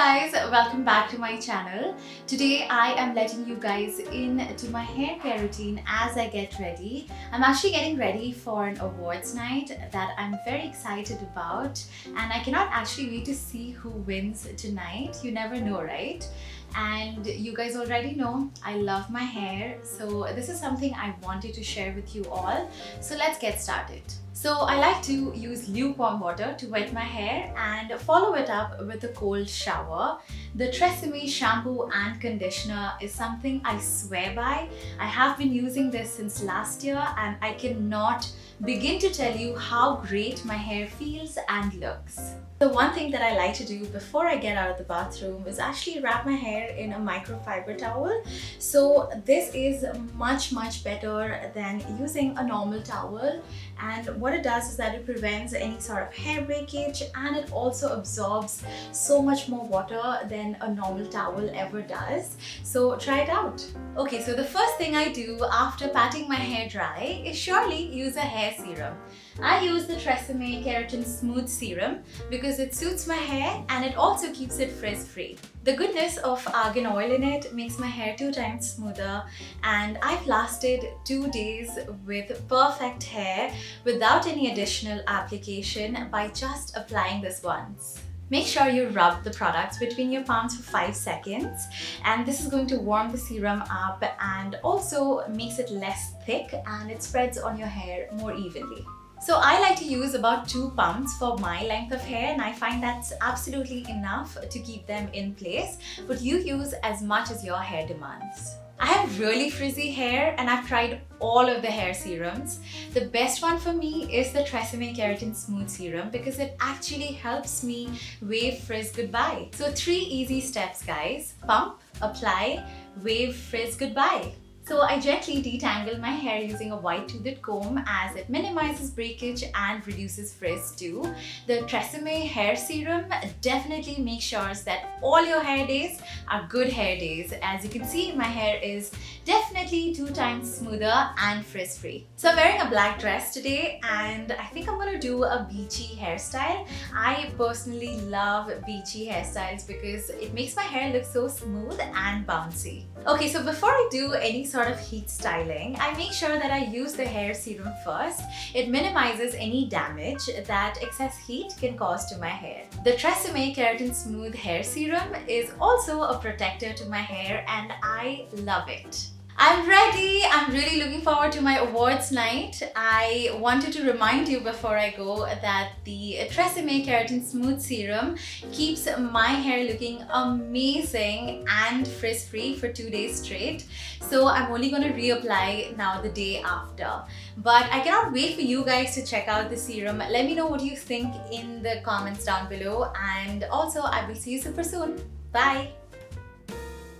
guys, welcome back to my channel. Today I am letting you guys into my hair care routine as I get ready. I'm actually getting ready for an awards night that I'm very excited about, and I cannot actually wait to see who wins tonight. You never know, right? And you guys already know I love my hair, so this is something I wanted to share with you all. So let's get started. So I like to use lukewarm water to wet my hair and follow it up with a cold shower. The TRESemme Shampoo and Conditioner is something I swear by. I have been using this since last year and I cannot begin to tell you how great my hair feels and looks. The one thing that I like to do before I get out of the bathroom is actually wrap my hair in a microfiber towel. So this is much better than using a normal towel, and what it does is that it prevents any sort of hair breakage, and it also absorbs so much more water than a normal towel ever does. So try it out. Okay, so the first thing I do after patting my hair dry is surely use a hair serum. I use the TRESemme Keratin Smooth Serum because it suits my hair and it also keeps it frizz free. The goodness of argan oil in it makes my hair 2 times smoother, and I've lasted 2 days with perfect hair without any additional application by just applying this once. Make sure you rub the products between your palms for 5 seconds, and this is going to warm the serum up and also makes it less thick, and it spreads on your hair more evenly. So I like to use about 2 pumps for my length of hair, and I find that's absolutely enough to keep them in place, but you use as much as your hair demands. I have really frizzy hair and I've tried all of the hair serums. The best one for me is the TRESemme Keratin Smooth Serum because it actually helps me wave frizz goodbye. So 3 easy steps, guys. Pump, apply, wave frizz goodbye. So I gently detangle my hair using a white-toothed comb as it minimizes breakage and reduces frizz too. The TRESemme hair serum definitely makes sure that all your hair days are good hair days. As you can see, my hair is definitely 2 times smoother and frizz-free. So I'm wearing a black dress today and I think I'm gonna do a beachy hairstyle. I personally love beachy hairstyles because it makes my hair look so smooth and bouncy. Okay, so before I do any sort of heat styling, I make sure that I use the hair serum first. It minimizes any damage that excess heat can cause to my hair. The TRESemme Keratin Smooth Hair Serum is also a protector to my hair and I love it. I'm ready! I'm really looking forward to my awards night. I wanted to remind you before I go that the TRESemme Keratin Smooth Serum keeps my hair looking amazing and frizz-free for 2 days straight. So I'm only going to reapply now the day after. But I cannot wait for you guys to check out the serum. Let me know what you think in the comments down below, and also I will see you super soon. Bye!